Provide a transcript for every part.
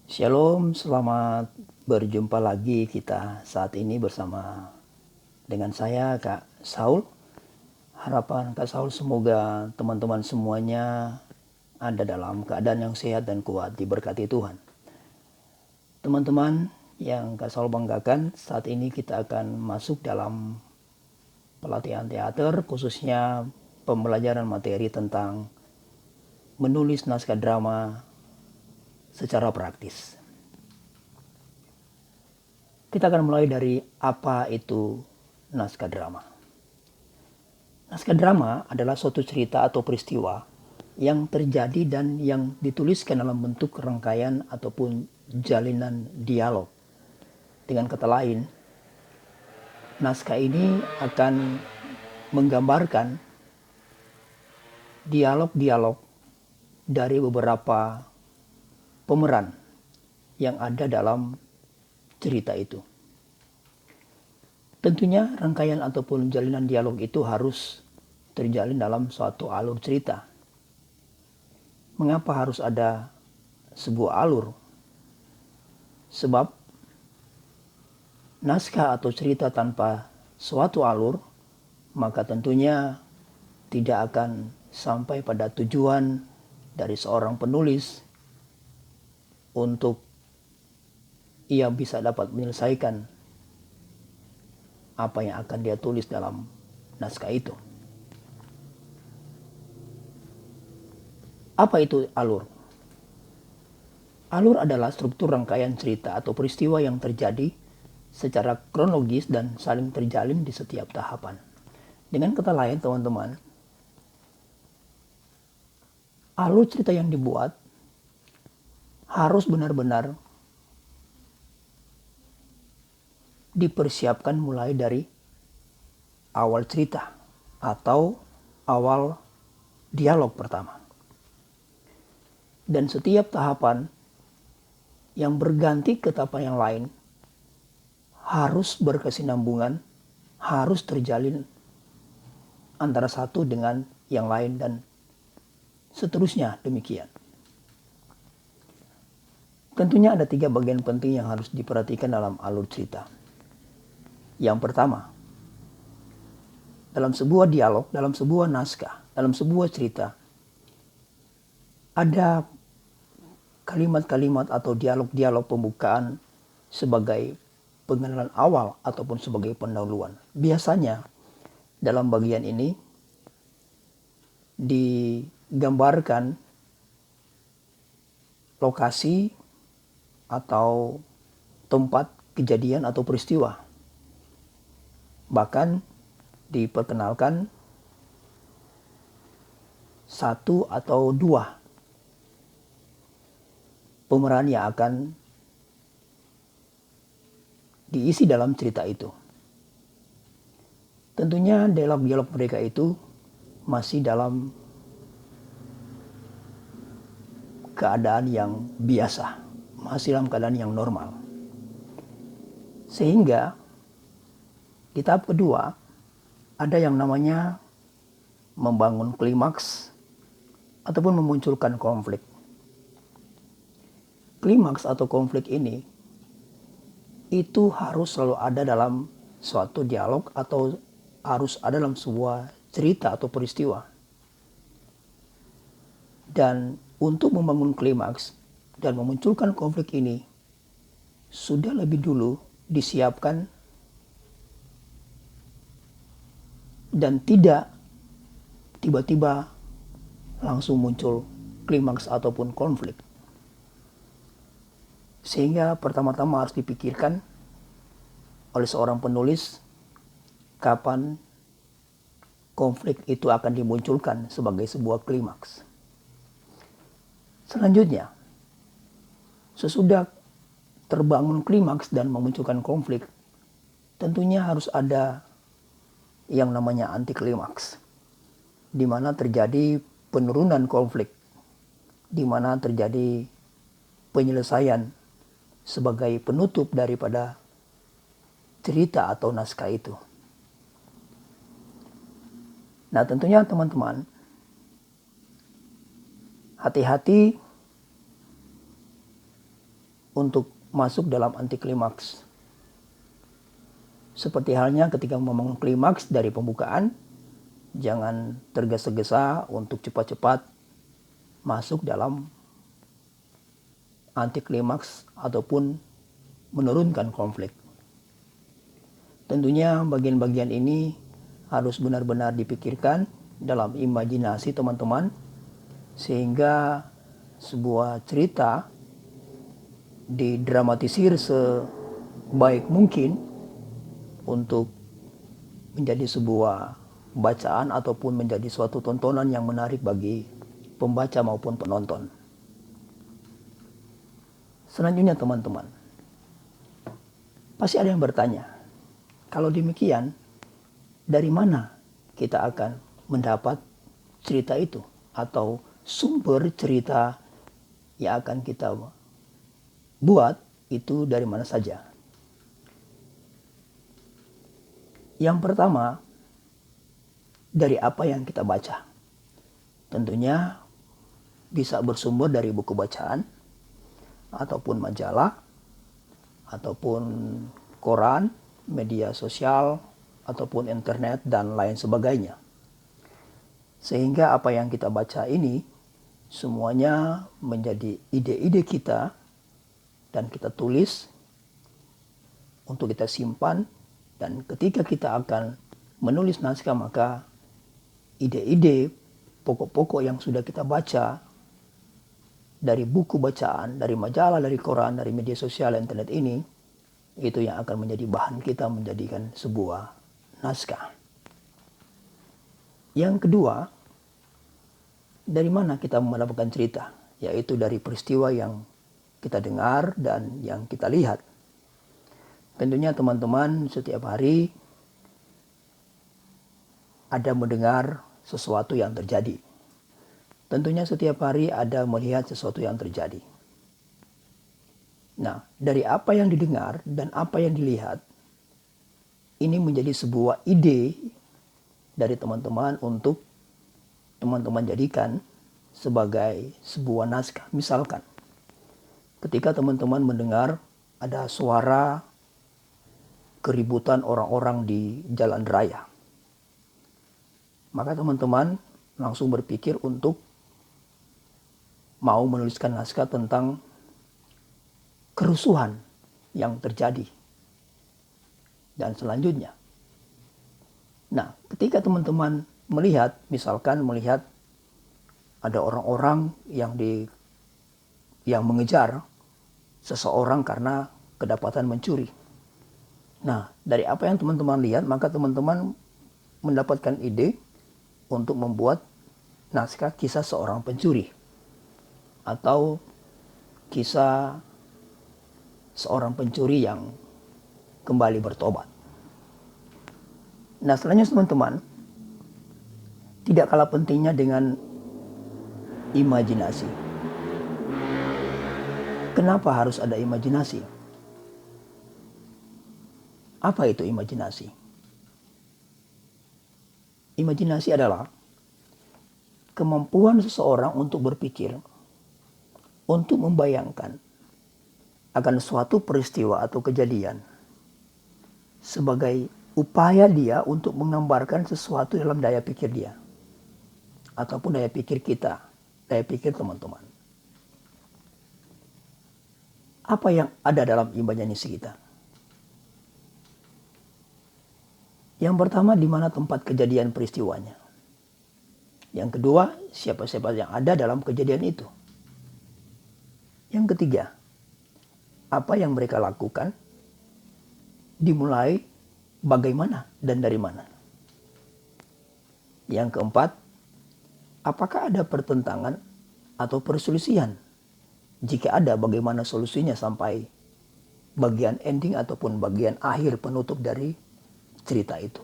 Shalom, selamat berjumpa lagi kita saat ini bersama dengan saya Kak Saul. Harapan Kak Saul semoga teman-teman semuanya ada dalam keadaan yang sehat dan kuat diberkati Tuhan. Teman-teman yang Kak Saul banggakan, saat ini kita akan masuk dalam pelatihan teater, khususnya pembelajaran materi tentang menulis naskah drama secara praktis. Kita akan mulai dari apa itu naskah drama. Naskah drama adalah suatu cerita atau peristiwa yang terjadi dan yang dituliskan dalam bentuk rangkaian ataupun jalinan dialog. Dengan kata lain, naskah ini akan menggambarkan dialog-dialog dari beberapa pemeran yang ada dalam cerita itu. Tentunya rangkaian ataupun jalinan dialog itu harus terjalin dalam suatu alur cerita. Mengapa harus ada sebuah alur? Sebab naskah atau cerita tanpa suatu alur, maka tentunya tidak akan sampai pada tujuan dari seorang penulis untuk ia bisa dapat menyelesaikan apa yang akan dia tulis dalam naskah itu. Apa itu alur? Alur adalah struktur rangkaian cerita atau peristiwa yang terjadi secara kronologis dan saling terjalin di setiap tahapan. Dengan kata lain, teman-teman, alur cerita yang dibuat harus benar-benar dipersiapkan mulai dari awal cerita atau awal dialog pertama. Dan setiap tahapan yang berganti ke tahapan yang lain harus berkesinambungan, harus terjalin antara satu dengan yang lain dan seterusnya demikian. Tentunya ada 3 bagian penting yang harus diperhatikan dalam alur cerita. Yang pertama, dalam sebuah dialog, dalam sebuah naskah, dalam sebuah cerita, ada kalimat-kalimat atau dialog-dialog pembukaan sebagai pengenalan awal ataupun sebagai pendahuluan. Biasanya dalam bagian ini digambarkan lokasi atau tempat kejadian atau peristiwa. Bahkan diperkenalkan 1 atau 2 pemeran yang akan diisi dalam cerita itu. Tentunya dialog-dialog mereka itu masih dalam keadaan yang biasa, masih dalam keadaan yang normal. Sehingga di tahap kedua ada yang namanya membangun klimaks ataupun memunculkan konflik. Klimaks atau konflik ini itu harus selalu ada dalam suatu dialog atau harus ada dalam sebuah cerita atau peristiwa. Dan untuk membangun klimaks dan memunculkan konflik ini sudah lebih dulu disiapkan dan tidak tiba-tiba langsung muncul klimaks ataupun konflik. Sehingga pertama-tama harus dipikirkan oleh seorang penulis kapan konflik itu akan dimunculkan sebagai sebuah klimaks. Selanjutnya, sesudah terbangun klimaks dan memunculkan konflik, tentunya harus ada yang namanya anti klimaks, di mana terjadi penurunan konflik, di mana terjadi penyelesaian sebagai penutup daripada cerita atau naskah itu. Nah, tentunya teman-teman hati-hati untuk masuk dalam antiklimaks. Seperti halnya ketika membangun klimaks dari pembukaan, jangan tergesa-gesa untuk cepat-cepat masuk dalam antiklimaks ataupun menurunkan konflik. Tentunya bagian-bagian ini harus benar-benar dipikirkan dalam imajinasi teman-teman, sehingga sebuah cerita didramatisir sebaik mungkin untuk menjadi sebuah bacaan ataupun menjadi suatu tontonan yang menarik bagi pembaca maupun penonton. Selanjutnya teman-teman, pasti ada yang bertanya, kalau demikian dari mana kita akan mendapat cerita itu atau sumber cerita yang akan kita buat itu dari mana saja? Yang pertama, dari apa yang kita baca. Tentunya bisa bersumber dari buku bacaan, ataupun majalah, ataupun koran, media sosial, ataupun internet, dan lain sebagainya. Sehingga apa yang kita baca ini semuanya menjadi ide-ide kita dan kita tulis untuk kita simpan, dan ketika kita akan menulis naskah maka ide-ide pokok-pokok yang sudah kita baca dari buku bacaan, dari majalah, dari koran, dari media sosial, internet ini, itu yang akan menjadi bahan kita menjadikan sebuah naskah. Yang kedua, dari mana kita mendapatkan cerita? Yaitu dari peristiwa yang kita dengar dan yang kita lihat. Tentunya teman-teman setiap hari ada mendengar sesuatu yang terjadi. Tentunya setiap hari ada melihat sesuatu yang terjadi. Nah, dari apa yang didengar dan apa yang dilihat, ini menjadi sebuah ide dari teman-teman untuk teman-teman jadikan sebagai sebuah naskah. Misalkan, ketika teman-teman mendengar ada suara keributan orang-orang di jalan raya, maka teman-teman langsung berpikir untuk mau menuliskan naskah tentang kerusuhan yang terjadi dan selanjutnya. Nah, ketika teman-teman melihat, misalkan melihat ada orang-orang yang mengejar seseorang karena kedapatan mencuri. Nah, dari apa yang teman-teman lihat, maka teman-teman mendapatkan ide untuk membuat naskah kisah seorang pencuri atau kisah seorang pencuri yang kembali bertobat. Nah, selanjutnya teman-teman, tidak kalah pentingnya dengan imajinasi. Kenapa harus ada imajinasi? Apa itu imajinasi? Imajinasi adalah kemampuan seseorang untuk berpikir, untuk membayangkan akan suatu peristiwa atau kejadian sebagai upaya dia untuk menggambarkan sesuatu dalam daya pikir dia ataupun daya pikir kita, daya pikir teman-teman. Apa yang ada dalam imajinasi kita? Yang pertama, di mana tempat kejadian peristiwanya. Yang kedua, siapa-siapa yang ada dalam kejadian itu. Yang ketiga, apa yang mereka lakukan, dimulai bagaimana dan dari mana. Yang keempat, apakah ada pertentangan atau perselisihan? Jika ada, bagaimana solusinya sampai bagian ending ataupun bagian akhir penutup dari cerita itu.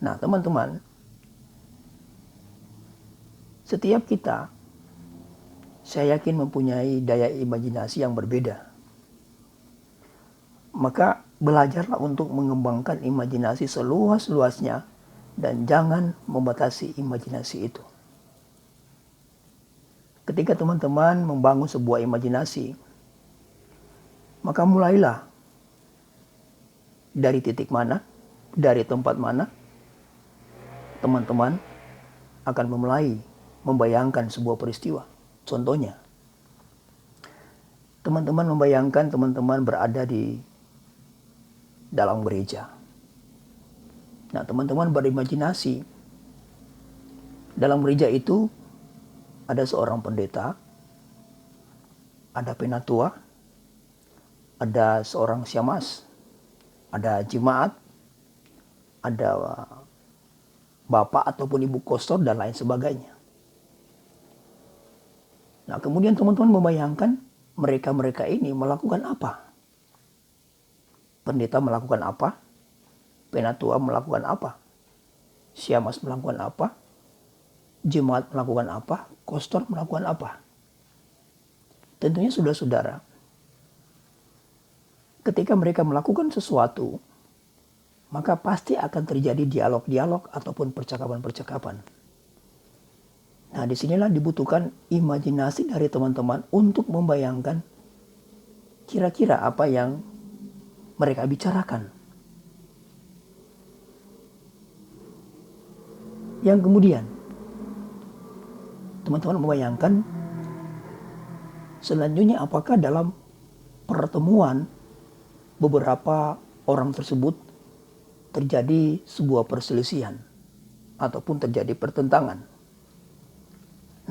Nah, teman-teman, setiap kita, saya yakin mempunyai daya imajinasi yang berbeda. Maka belajarlah untuk mengembangkan imajinasi seluas-luasnya dan jangan membatasi imajinasi itu. ketika teman-teman membangun sebuah imajinasi, maka mulailah dari titik mana, dari tempat mana, teman-teman akan memulai membayangkan sebuah peristiwa. Contohnya, teman-teman membayangkan teman-teman berada di dalam gereja. Nah, teman-teman berimajinasi, dalam gereja itu ada seorang pendeta, ada penatua, ada seorang syemasi, ada jemaat, ada bapak ataupun ibu kostor dan lain sebagainya. Nah, kemudian teman-teman membayangkan mereka-mereka ini melakukan apa? Pendeta melakukan apa? Penatua melakukan apa? Syemasi melakukan apa? Jemaat melakukan apa? Kostor melakukan apa? Tentunya saudara-saudara, ketika mereka melakukan sesuatu, maka pasti akan terjadi dialog-dialog ataupun percakapan-percakapan. Nah, disinilah dibutuhkan imajinasi dari teman-teman untuk membayangkan kira-kira apa yang mereka bicarakan. Yang kemudian, teman-teman membayangkan selanjutnya apakah dalam pertemuan beberapa orang tersebut terjadi sebuah perselisihan ataupun terjadi pertentangan.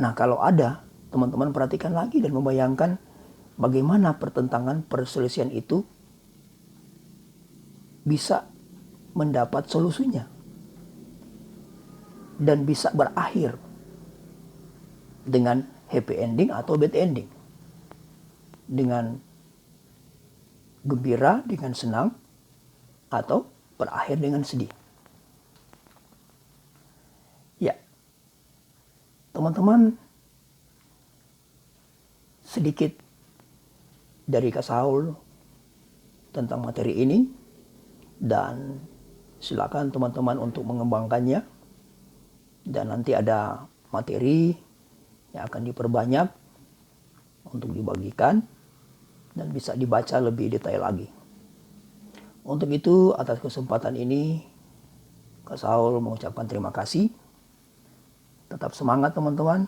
Nah, kalau ada, teman-teman perhatikan lagi dan membayangkan bagaimana pertentangan perselisihan itu bisa mendapat solusinya dan bisa berakhir dengan happy ending atau bad ending, dengan gembira, dengan senang, atau berakhir dengan sedih. Ya, teman-teman, sedikit dari Kak Saul tentang materi ini, dan silakan teman-teman untuk mengembangkannya. Dan nanti ada materi yang akan diperbanyak untuk dibagikan dan bisa dibaca lebih detail lagi. Untuk itu, atas kesempatan ini, Kak Saul mengucapkan terima kasih. Tetap semangat teman-teman.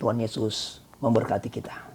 Tuhan Yesus memberkati kita.